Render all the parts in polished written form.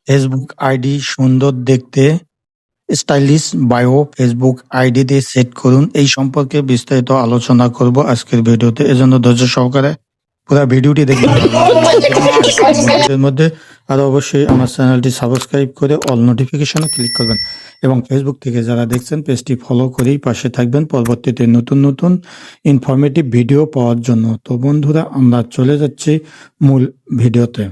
Facebook ID সুন্দর দেখতে stylish bio Facebook ID দিয়ে সেট করুন। এই সম্পর্কে বিস্তারিত আলোচনা করব আজকের ভিডিওতে। এজন্য ধৈর্য সহকারে পুরো ভিডিওটি দেখবেন। এর মধ্যে আরো অবশ্যই আমার চ্যানেলটি সাবস্ক্রাইব করে অল নোটিফিকেশনে ক্লিক করবেন এবং ফেসবুক থেকে যারা দেখছেন পেজটি ফলো করেই পাশে থাকবেন পরবর্তীতে নতুন নতুন ইনফরমেটিভ ভিডিও পাওয়ার জন্য। তো বন্ধুরা, আমরা চলে যাচ্ছি মূল ভিডিওতে।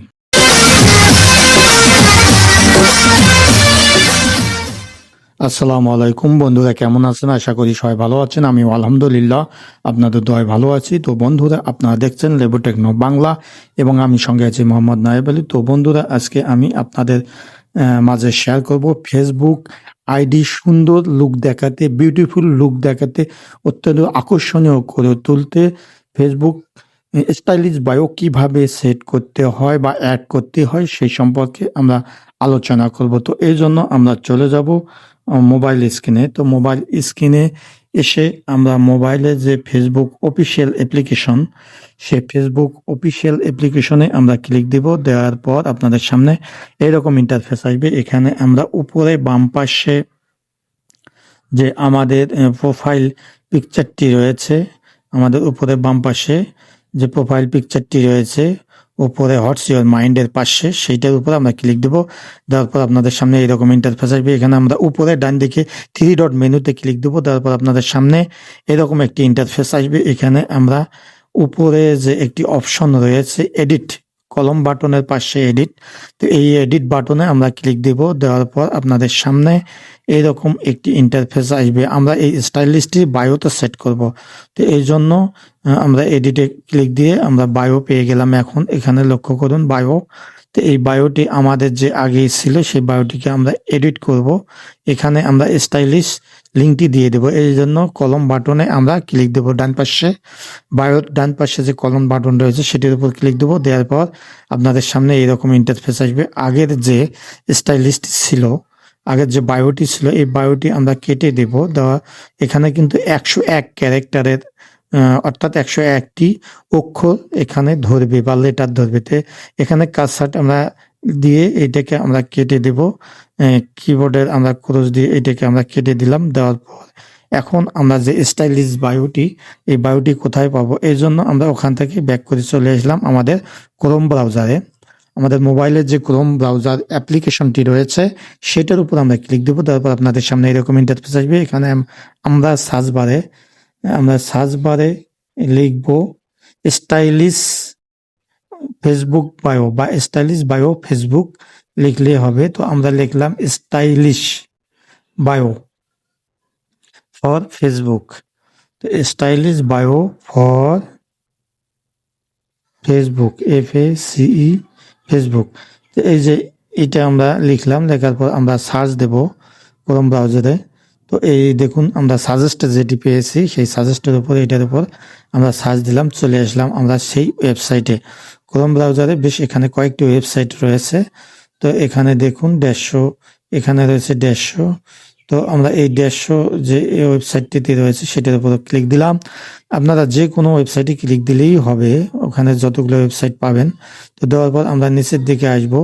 আসসালামু আলাইকুম বন্ধুরা, কেমন আছেন? আশা করি সবাই ভালো আছেন। আমি আলহামদুলিল্লাহ আপনাদের দোয়ায় ভালো আছি। তো বন্ধুরা, আপনারা দেখছেন লেবু টেকনো বাংলা এবং আমি সঙ্গে আছি মোহাম্মদ নায়েব আলী। তো বন্ধুরা, আজকে আমি আপনাদের মাঝে শেয়ার করব ফেসবুক আইডি সুন্দর লুক দেখাতে, বিউটিফুল লুক দেখাতে, অত্যন্ত আকর্ষণীয় করে তুলতে ফেসবুক স্টাইলিশ বায়ো কিভাবে সেট করতে হয় বা অ্যাড করতে হয় সেই সম্পর্কে আমরা আলোচনা করব। তো এই জন্য আমরা চলে যাব মোবাইল স্ক্রিনে। তো মোবাইল স্ক্রিনে এসে আমরা মোবাইলে যে ফেসবুক অফিসিয়াল অ্যাপ্লিকেশন, সেই ফেসবুক অফিসিয়াল অ্যাপ্লিকেশনে আমরা ক্লিক দিব। দেওয়ার পর আপনাদের সামনে এরকম ইন্টারফেস আসবে। এখানে আমরা উপরে বাম পাশে যে আমাদের প্রোফাইল পিকচারটি রয়েছে, আমাদের উপরে বাম পাশে যে প্রোফাইল পিকচারটি রয়েছে উপরে হোয়াটস ইওর মাইন্ডের পাশে, সেইটার উপরে আমরা ক্লিক দেবো। দেওয়ার পর আপনাদের সামনে এরকম ইন্টারফেস আসবে। এখানে আমরা উপরে ডান দিকে 3 ডট মেনুতে ক্লিক দেবো। দেওয়ার পর আপনাদের সামনে এরকম একটি ইন্টারফেস আসবে। এখানে আমরা উপরে যে একটি অপশন রয়েছে এডিট, কলম বাটনের পাশে এডিট, তো এই এডিট বাটনে আমরা ক্লিক দেব। দেওয়ার পর আপনাদের সামনে এইরকম একটি ইন্টারফেস আসবে। আমরা এই স্টাইলিশটি বায়োতে সেট করব। তো এই জন্য আমরা এডিটে ক্লিক দিয়ে আমরা বায়ো পেয়ে গেলাম। এখন এখানে লক্ষ্য করুন বায়ো। তো এই বায়োটি আমাদের যে আগে ছিল সেই বায়োটিকে আমরা এডিট করব। এখানে আমরা স্টাইলিশ লিঙ্কটি দিয়ে দেব। এই জন্য কলম বাটনে আমরা ক্লিক দেব। ডান পাশে বায়োর ডান পাশে যে কলম বাটন রয়েছে সেটির উপর ক্লিক দেব। দেওয়ার পর আপনাদের সামনে এইরকম ইন্টারফেস আসবে। আগের যে স্টাইলিশটি ছিল, আগের যে বায়োটি ছিল, এই বায়োটি আমরা কেটে দেব। দেওয়া এখানে কিন্তু 101 ক্যারেক্টারের অর্থাৎ 101টি অক্ষর এখানে ধরবে বা লেটার ধরবে। এখানে কাটসাট আমরা দিয়ে এটাকে আমরা কেটে দেব। কিবোর্ডের আমরা ক্রস দিয়ে এটাকে আমরা কেটে দিলাম। দেওয়ার পর এখন আমরা যে স্টাইলিশ বায়োটি, এই বায়োটি কোথায় পাবো? এই জন্য আমরা ওখান থেকে ব্যাক করে চলে আসলাম আমাদের ক্রোম ব্রাউজারে। আমাদের মোবাইলের যে ক্রোম ব্রাউজার অ্যাপ্লিকেশনটি রয়েছে সেটার উপর আমরা ক্লিক দেবো। তারপর আপনাদের সামনে এরকম ইন্টারফেস আসবে। এখানে আমরা সার্চ বারে লিখব স্টাইলিশ ফেসবুক বায়ো বা স্টাইলিশ বায়ো ফেসবুক লিখলে হবে। তো আমরা লিখলাম স্টাইলিশ বায়ো ফর ফেসবুক। তো stylish bio for Facebook, FACE Facebook. তো এই যে এটা আমরা লিখলাম, লেখার পর আমরা সার্চ দেব ক্রোম ব্রাউজারে। তো এই দেখুন আমরা সাজেস্টে যেটি পেয়েছি সেই সাজেস্টের উপর এটার উপর আমরা সার্চ দিলাম, চলে আসলাম আমরা সেই ওয়েবসাইটে। ক্রোম ব্রাউজারে বেশ এখানে কয়েকটি ওয়েবসাইট রয়েছে। তো এখানে দেখুন ড্যাশো, এখানে রয়েছে ড্যাশো। তো আমরা এই ড্যাশো যে ওয়েবসাইটটিতে রয়েছে সেটার উপর ক্লিক দিলাম। আপনারা যে কোনো ওয়েবসাইটে ক্লিক দিলেই হবে, ওখানে যতগুলো ওয়েবসাইট পাবেন। তো দেওয়ার পর আমরা নিচের দিকে আসব,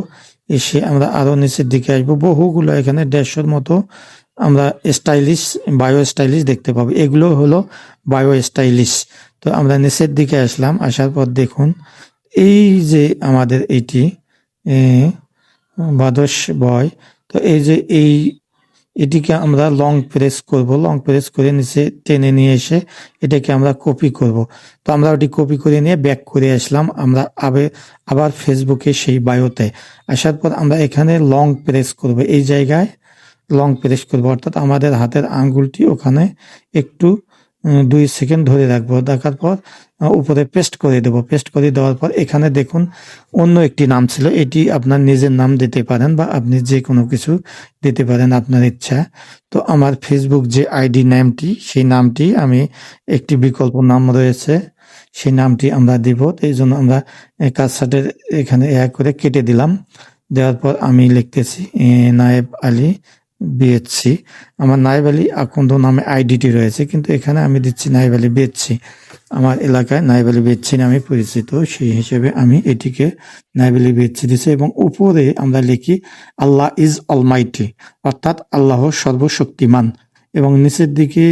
এসে আমরা আরও নিচের দিকে আসব। বহুগুলো এখানে ড্যাশোর মতো আমরা স্টাইলিশ বায়ো স্টাইলিশ দেখতে পাবো। এগুলো হলো বায়ো স্টাইলিশ। তো আমরা নিচের দিকে আসলাম, আসার পর দেখুন এই যে আমাদের এটি বাদশ বয়। তো এই যে এটিকে আমরা লং প্রেস করব, লং প্রেস করে নিচে টেনে নিয়ে এসে এটাকে আমরা কপি করব। তো আমরা ওটি কপি করে নিয়ে ব্যাক করে আসলাম আমরা আবার ফেসবুকে সেই বায়োতে। আসার পর আমরা এখানে লং প্রেস করব, এই জায়গায় লং প্রেস করব, অর্থাৎ আমাদের হাতের আঙ্গুলটি ওখানে একটু 2 সেকেন্ড ধরে রাখবো। রাখার পর উপরে পেস্ট করে দেব। পেস্ট করে দেওয়ার পর এখানে দেখুন অন্য একটি নাম ছিল, এটি আপনার নিজের নাম দিতে পারেন বা আপনি যে কোনো কিছু দিতে পারেন আপনার ইচ্ছা। তো আমার ফেসবুক যে আইডি নামটি, সেই নামটি আমি একটি বিকল্প নাম রয়েছে সেই নামটি আমরা দিব। এই জন্য আমরা কাটসাটের এখানে করে কেটে দিলাম। দেওয়ার পর আমি লিখতেছি নায়েব আলী বিএসসি। আমার নায়েব আলী আকন্দ নামে আইডিটি রয়েছে, কিন্তু এখানে আমি দিচ্ছি নায়েব আলী বিএসসি। আমার এলাকায় নায়েব আলী বিএসসি নামে পরিচিত, সেই হিসেবে আমি এটিকে নায়েব আলী বিএসসি দিচ্ছি। এবং উপরে আমরা লিখি আল্লাহ ইজ অলমাইটি, অর্থাৎ আল্লাহ সর্বশক্তিমান। এবং নিচের দিকে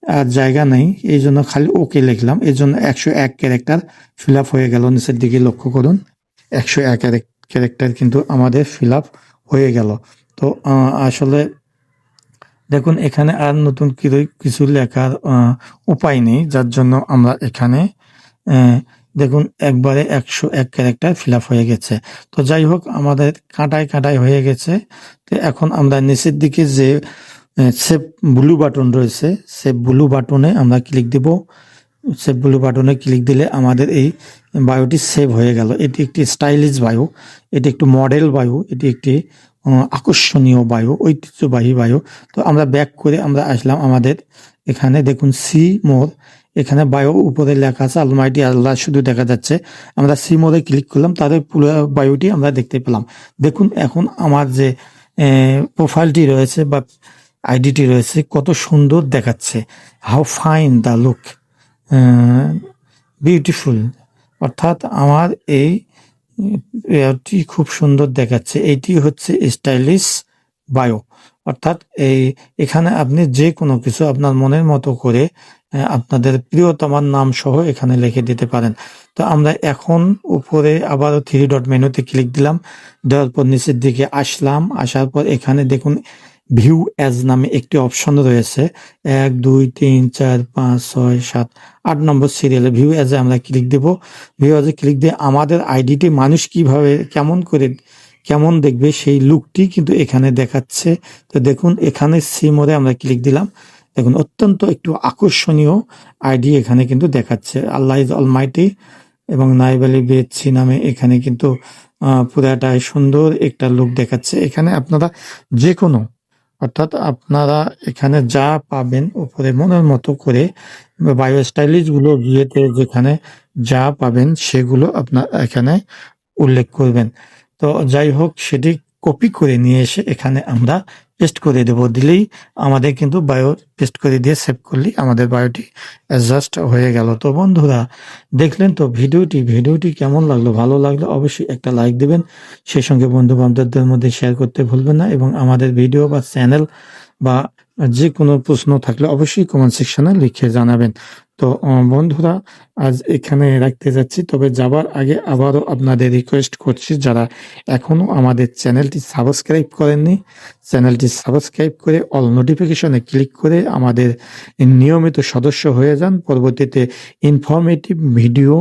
আর জায়গা নেই, এই জন্য খালি ওকে লিখলাম। এই জন্য 101 ক্যারেক্টার ফিল আপ হয়ে গেল। নিচের দিকে লক্ষ্য করুন, 101 ক্যারেক্টার কিন্তু আমাদের ফিল আপ হয়ে গেল। তো আসলে দেখুন, এখানে আর নতুন কিছু লেখার উপায় নেই, যার জন্য আমরা এখানে দেখুন একবারে 101 ক্যারেক্টার ফিল আপ হয়ে গেছে। তো যাই হোক, আমাদের কাঁটায় হয়ে গেছে। তো এখন আমরা নিচের দিকে যে সেভ ব্লু বাটন রয়েছে, সেভ ব্লু বাটনে আমরা ক্লিক দেব। সেভ ব্লু বাটনে ক্লিক দিলে আমাদের এই বায়োটি সেভ হয়ে গেল। এটি একটি স্টাইলিশ বায়ো, এটি একটু মডেল বায়ো, এটি একটি আকর্ষণীয় বায়ো, ঐতিহ্যবাহী বায়ো। তো আমরা ব্যাক করে আমরা আসলাম আমাদের এখানে, দেখুন সি মোর, এখানে বায়ো উপরে লেখা আছে অলমাইটি আল্লাহ শুধু দেখা যাচ্ছে। আমরা সি মোরে ক্লিক করলাম, তাদের পুরো বায়োটি আমরা দেখতে পেলাম। দেখুন এখন আমার যে প্রোফাইলটি রয়েছে বা আইডিটি রয়েছে কত সুন্দর দেখাচ্ছে। How fine the look, beautiful, অর্থাৎ আমার এই এটি খুব সুন্দর দেখাচ্ছে। এইটি হচ্ছে স্টাইলিশ বায়ো, অর্থাৎ এখানে আপনি যে কোনো কিছু আপনার মনের মতো করে আপনাদের প্রিয়তমার নাম সহ এখানে লিখে দিতে পারেন। তো আমরা এখন উপরে আবারও 3 ডট মেনুতে ক্লিক দিলাম, দেওয়ার পর নিচের দিকে আসলাম। আসার পর এখানে দেখুন ভিউ অ্যাজ নামে একটি অপশন রয়েছে। 1 2 3 4 5 6 7 8 নম্বর সিরিয়ালে ভিউ অ্যাজে আমরা ক্লিক দেব। ভিউ অ্যাজে ক্লিক দিয়ে আমাদের আইডিটি মানুষ কিভাবে কেমন দেখবে সেই লুকটি কিন্তু এখানে দেখাচ্ছে। তো দেখুন এখানে সি মোডে আমরা ক্লিক দিলাম, দেখুন অত্যন্ত একটু আকর্ষণীয় আইডি এখানে কিন্তু দেখাচ্ছে, আল্লাহ ইজ অলমাইটি এবং নায়েব আলী বিএসসি নামে। এখানে কিন্তু পুরাটাই সুন্দর একটা লুক দেখাচ্ছে। এখানে আপনারা যে কোনো, অর্থাৎ আপনারা এখানে যা পাবেন উপরে মনের মতো করে বায়ো স্টাইলিশ গুলো গিয়েতে যেখানে যা পাবেন সেগুলো আপনার এখানে উল্লেখ করবেন। তো যাই হোক, সেটি কপি করে নিয়ে এসে এখানে আমরা পেস্ট করে দেব। দিলেই আমাদের কিন্তু বায়ো পেস্ট করে দিয়ে সেভ করলেই আমাদের বায়োটি অ্যাডজাস্ট হয়ে গেল। তো বন্ধুরা দেখলেন তো ভিডিওটি কেমন লাগলো? ভালো লাগলে অবশ্যই একটা লাইক দেবেন, সেই সঙ্গে বন্ধু বান্ধবদের মধ্যে শেয়ার করতে ভুলবেন না। এবং আমাদের ভিডিও বা চ্যানেল বা যে কোনো প্রশ্ন থাকলে অবশ্যই কমেন্ট সেকশনে লিখে জানাবেন। তো বন্ধুরা আজ এখানে রাখতে যাচ্ছি, তবে যাবার আগে আবারও আপনাদের রিকোয়েস্ট করছি, যারা এখনো আমাদের চ্যানেলটি সাবস্ক্রাইব করেননি, চ্যানেলটি সাবস্ক্রাইব করে অল নোটিফিকেশনে ক্লিক করে আমাদের নিয়মিত সদস্য হয়ে যান, পরবর্তীতে ইনফরমেটিভ ভিডিও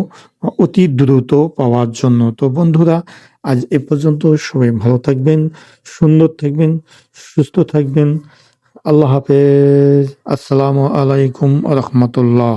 অতি দ্রুত পাওয়ার জন্য। তো বন্ধুরা আজ এ পর্যন্ত, সবাই ভালো থাকবেন, সুন্দর থাকবেন, সুস্থ থাকবেন। আল্লাহ হাফেজ। আসসালামু আলাইকুম ওয়া রাহমাতুল্লাহ।